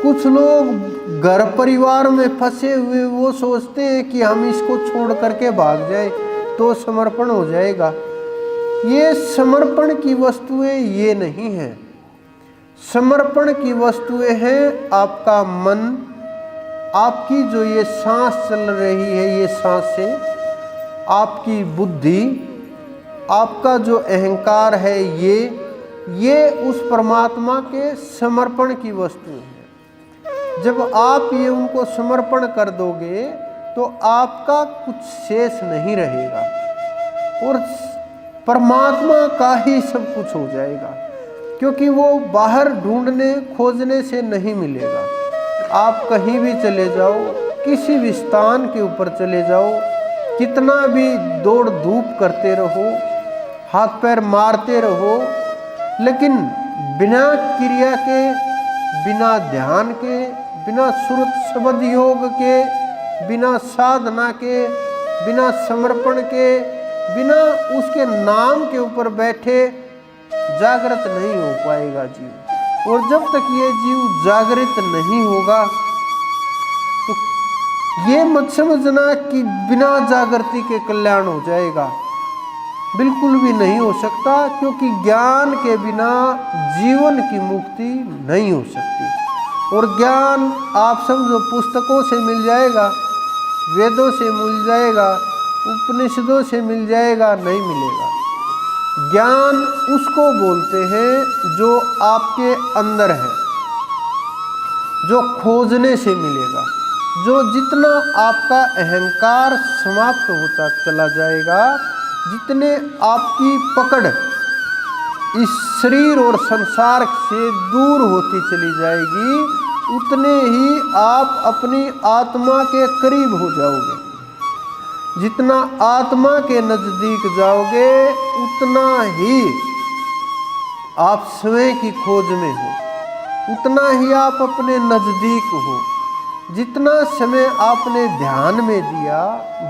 कुछ लोग घर परिवार में फंसे हुए वो सोचते हैं कि हम इसको छोड़ करके भाग जाए तो समर्पण हो जाएगा। ये समर्पण की वस्तुएं ये नहीं है। समर्पण की वस्तुएं हैं आपका मन, आपकी जो ये सांस चल रही है ये सांसें, आपकी बुद्धि, आपका जो अहंकार है ये उस परमात्मा के समर्पण की वस्तु है। जब आप ये उनको समर्पण कर दोगे तो आपका कुछ शेष नहीं रहेगा और परमात्मा का ही सब कुछ हो जाएगा, क्योंकि वो बाहर ढूंढने खोजने से नहीं मिलेगा। आप कहीं भी चले जाओ, किसी भी स्थान के ऊपर चले जाओ, कितना भी दौड़ धूप करते रहो, हाथ पैर मारते रहो, लेकिन बिना क्रिया के, बिना ध्यान के, बिना सुरत शब्द योग के, बिना साधना के, बिना समर्पण के, बिना उसके नाम के ऊपर बैठे जागृत नहीं हो पाएगा जीव। और जब तक ये जीव जागृत नहीं होगा तो ये मत समझना कि बिना जागृति के कल्याण हो जाएगा, बिल्कुल भी नहीं हो सकता, क्योंकि ज्ञान के बिना जीवन की मुक्ति नहीं हो सकती। और ज्ञान आप समझो पुस्तकों से मिल जाएगा, वेदों से मिल जाएगा, उपनिषदों से मिल जाएगा, नहीं मिलेगा। ज्ञान उसको बोलते हैं जो आपके अंदर है, जो खोजने से मिलेगा, जो जितना आपका अहंकार समाप्त होता चला जाएगा, जितने आपकी पकड़ इस शरीर और संसार से दूर होती चली जाएगी, उतने ही आप अपनी आत्मा के करीब हो जाओगे। जितना आत्मा के नजदीक जाओगे उतना ही आप स्वयं की खोज में हो, उतना ही आप अपने नजदीक हो। जितना समय आपने ध्यान में दिया,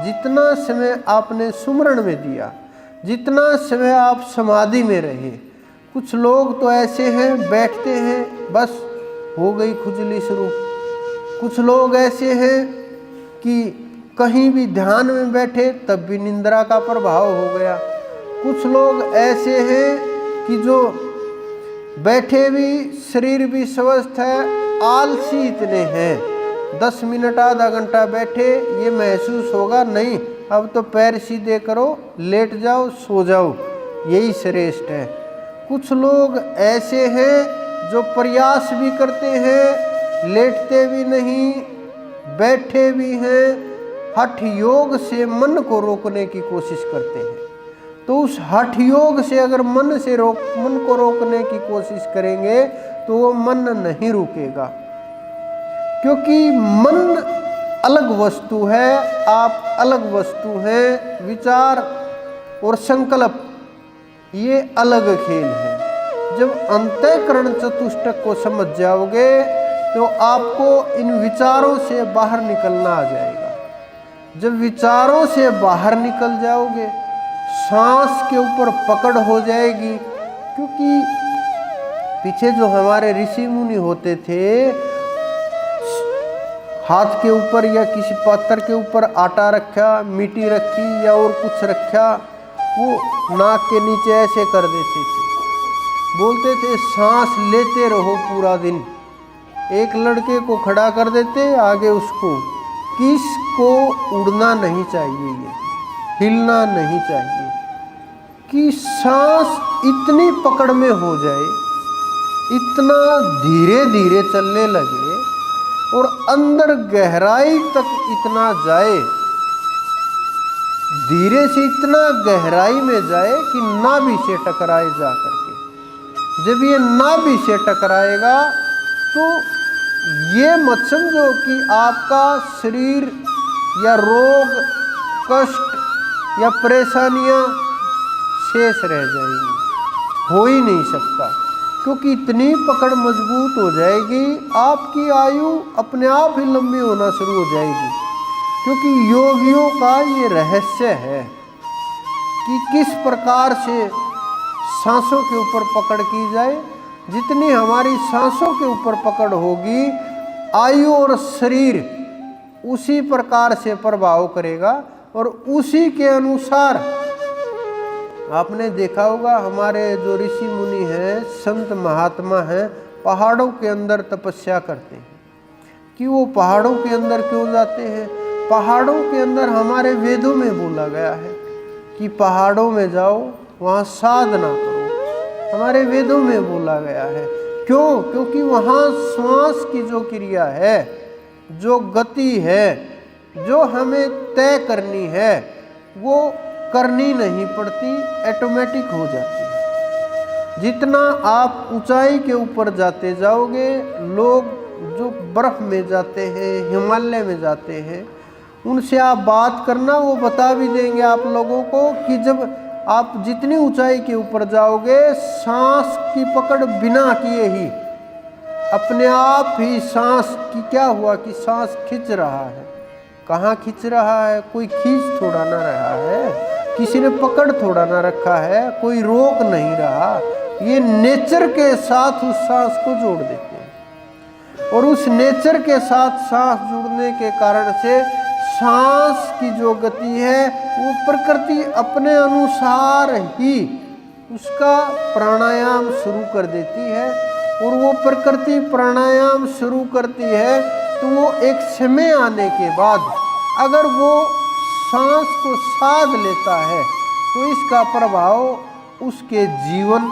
जितना समय आपने सुमरण में दिया, जितना समय आप समाधि में रहे, कुछ लोग तो ऐसे हैं बैठते हैं बस हो गई खुजली शुरू। कुछ लोग ऐसे हैं कि कहीं भी ध्यान में बैठे तब भी निंद्रा का प्रभाव हो गया। कुछ लोग ऐसे हैं कि जो बैठे भी शरीर भी स्वस्थ है, आलसी इतने हैं, 10 मिनट आधा घंटा बैठे ये महसूस होगा नहीं, अब तो पैर सीधे करो, लेट जाओ, सो जाओ, यही श्रेष्ठ है। कुछ लोग ऐसे हैं जो प्रयास भी करते हैं, लेटते भी नहीं, बैठे भी हैं, हठ योग से मन को रोकने की कोशिश करते हैं। तो उस हठ योग से अगर मन को रोकने की कोशिश करेंगे तो वो मन नहीं रुकेगा, क्योंकि मन अलग वस्तु है, आप अलग वस्तु हैं। विचार और संकल्प ये अलग खेल है। जब अंतःकरण चतुष्टक को समझ जाओगे तो आपको इन विचारों से बाहर निकलना आ जाएगा। जब विचारों से बाहर निकल जाओगे, सांस के ऊपर पकड़ हो जाएगी, क्योंकि पीछे जो हमारे ऋषि मुनि होते थे, हाथ के ऊपर या किसी पत्थर के ऊपर आटा रखा, मिट्टी रखी या और कुछ रखा, वो नाक के नीचे ऐसे कर देते थे, बोलते थे सांस लेते रहो पूरा दिन। एक लड़के को खड़ा कर देते आगे, उसको किसको उड़ना नहीं चाहिए, ये हिलना नहीं चाहिए, कि सांस इतनी पकड़ में हो जाए, इतना धीरे धीरे चलने लगे और अंदर गहराई तक इतना जाए, धीरे से इतना गहराई में जाए कि नाभि से टकराए जा करके। जब ये नाभि से टकराएगा तो ये मत समझो कि आपका शरीर या रोग, कष्ट या परेशानियां शेष रह जाएंगी, हो ही नहीं सकता, क्योंकि इतनी पकड़ मजबूत हो जाएगी, आपकी आयु अपने आप ही लंबी होना शुरू हो जाएगी। क्योंकि योगियों का ये रहस्य है कि किस प्रकार से सांसों के ऊपर पकड़ की जाए। जितनी हमारी सांसों के ऊपर पकड़ होगी आयु और शरीर उसी प्रकार से प्रभाव करेगा और उसी के अनुसार आपने देखा होगा हमारे जो ऋषि मुनि हैं, संत महात्मा हैं, पहाड़ों के अंदर तपस्या करते हैं। कि वो पहाड़ों के अंदर क्यों जाते हैं? पहाड़ों के अंदर हमारे वेदों में बोला गया है कि पहाड़ों में जाओ, वहाँ साधना करो। हमारे वेदों में बोला गया है। क्यों? क्योंकि वहाँ श्वास की जो क्रिया है, जो गति है, जो हमें तय करनी है, वो करनी नहीं पड़ती, ऑटोमेटिक हो जाती है। जितना आप ऊंचाई के ऊपर जाते जाओगे, लोग जो बर्फ में जाते हैं, हिमालय में जाते हैं, उनसे आप बात करना, वो बता भी देंगे आप लोगों को कि जब आप जितनी ऊंचाई के ऊपर जाओगे, सांस की पकड़ बिना किए ही अपने आप ही सांस की क्या हुआ कि सांस खींच रहा है। कहाँ खींच रहा है? कोई खींच थोड़ा ना रहा है, किसी ने पकड़ थोड़ा ना रखा है, कोई रोक नहीं रहा। ये नेचर के साथ उस सांस को जोड़ देते हैं और उस नेचर के साथ सांस जुड़ने के कारण से सांस की जो गति है वो प्रकृति अपने अनुसार ही उसका प्राणायाम शुरू कर देती है। और वो प्रकृति प्राणायाम शुरू करती है तो वो एक समय आने के बाद अगर वो सांस को साध लेता है तो इसका प्रभाव उसके जीवन,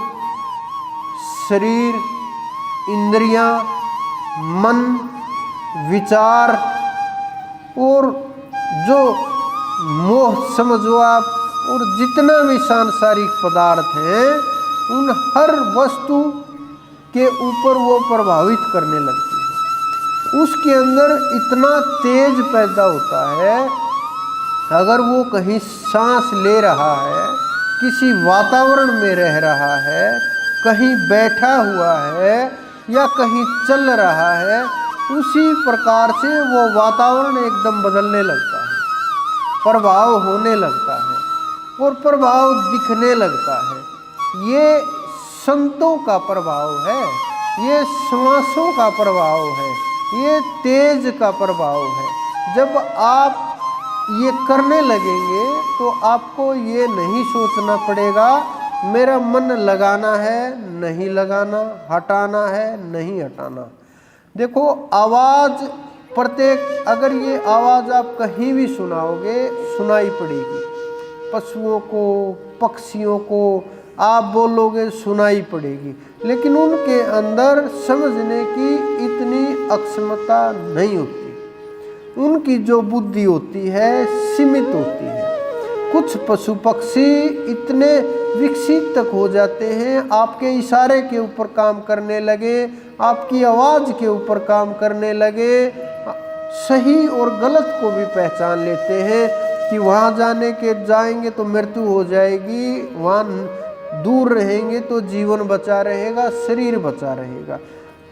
शरीर, इंद्रियां, मन, विचार और जो मोह समझो आप, और जितना भी सांसारिक पदार्थ है, उन हर वस्तु के ऊपर वो प्रभावित करने लगती है। उसके अंदर इतना तेज पैदा होता है, अगर वो कहीं सांस ले रहा है, किसी वातावरण में रह रहा है, कहीं बैठा हुआ है या कहीं चल रहा है, उसी प्रकार से वो वातावरण एकदम बदलने लगता है, प्रभाव होने लगता है और प्रभाव दिखने लगता है। ये संतों का प्रभाव है, ये श्वासों का प्रभाव है, ये तेज का प्रभाव है। जब आप ये करने लगेंगे तो आपको ये नहीं सोचना पड़ेगा मेरा मन लगाना है नहीं लगाना, हटाना है नहीं हटाना। देखो आवाज़ प्रत्येक, अगर ये आवाज़ आप कहीं भी सुनाओगे सुनाई पड़ेगी। पशुओं को, पक्षियों को आप बोलोगे सुनाई पड़ेगी, लेकिन उनके अंदर समझने की इतनी अक्षमता नहीं होती। उनकी जो बुद्धि होती है सीमित होती है। कुछ पशु पक्षी इतने विकसित तक हो जाते हैं, आपके इशारे के ऊपर काम करने लगे, आपकी आवाज़ के ऊपर काम करने लगे, सही और गलत को भी पहचान लेते हैं कि वहाँ जाएंगे तो मृत्यु हो जाएगी, वहाँ दूर रहेंगे तो जीवन बचा रहेगा, शरीर बचा रहेगा।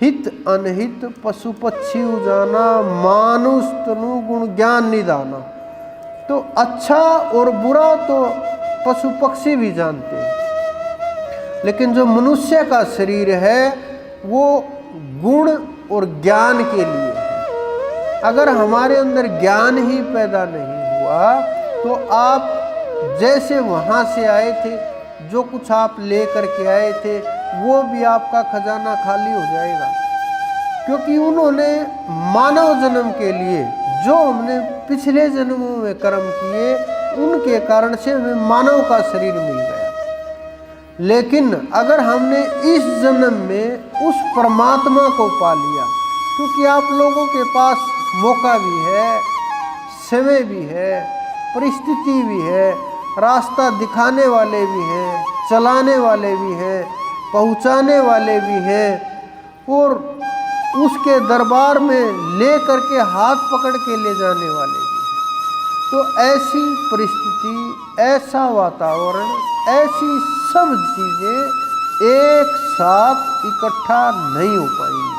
हित अनहित पशु पक्षी उजाना, मानुष तनु गुण ज्ञान निदाना। तो अच्छा और बुरा तो पशु पक्षी भी जानते हैं, लेकिन जो मनुष्य का शरीर है वो गुण और ज्ञान के लिए है। अगर हमारे अंदर ज्ञान ही पैदा नहीं हुआ तो आप जैसे वहाँ से आए थे, जो कुछ आप ले करके आए थे, वो भी आपका खजाना खाली हो जाएगा। क्योंकि उन्होंने मानव जन्म के लिए जो हमने पिछले जन्मों में कर्म किए, उनके कारण से हमें मानव का शरीर मिल गया। लेकिन अगर हमने इस जन्म में उस परमात्मा को पा लिया, क्योंकि आप लोगों के पास मौका भी है, समय भी है, परिस्थिति भी है, रास्ता दिखाने वाले भी हैं, चलाने वाले भी हैं, पहुंचाने वाले भी हैं, और उसके दरबार में ले करके हाथ पकड़ के ले जाने वाले भी हैं। तो ऐसी परिस्थिति, ऐसा वातावरण, ऐसी सब चीज़ें एक साथ इकट्ठा नहीं हो पाएंगी।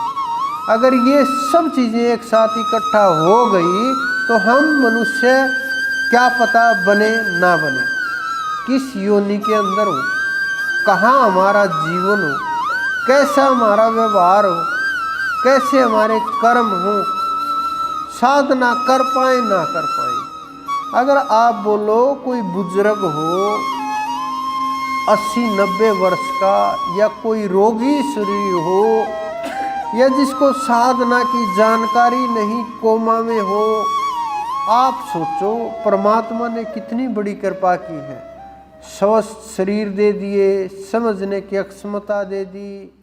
अगर ये सब चीज़ें एक साथ इकट्ठा हो गई तो हम मनुष्य क्या पता बने ना बने, किस योनि के अंदर हो, कहाँ हमारा जीवन हो, कैसा हमारा व्यवहार हो, कैसे हमारे कर्म हो, साधना कर पाए ना कर पाए। अगर आप बोलो कोई बुजुर्ग हो 80-90 वर्ष का, या कोई रोगी शरीर हो, या जिसको साधना की जानकारी नहीं, कोमा में हो, आप सोचो परमात्मा ने कितनी बड़ी कृपा की है। स्वस्थ शरीर दे दिए, समझने की अक्षमता दे दी,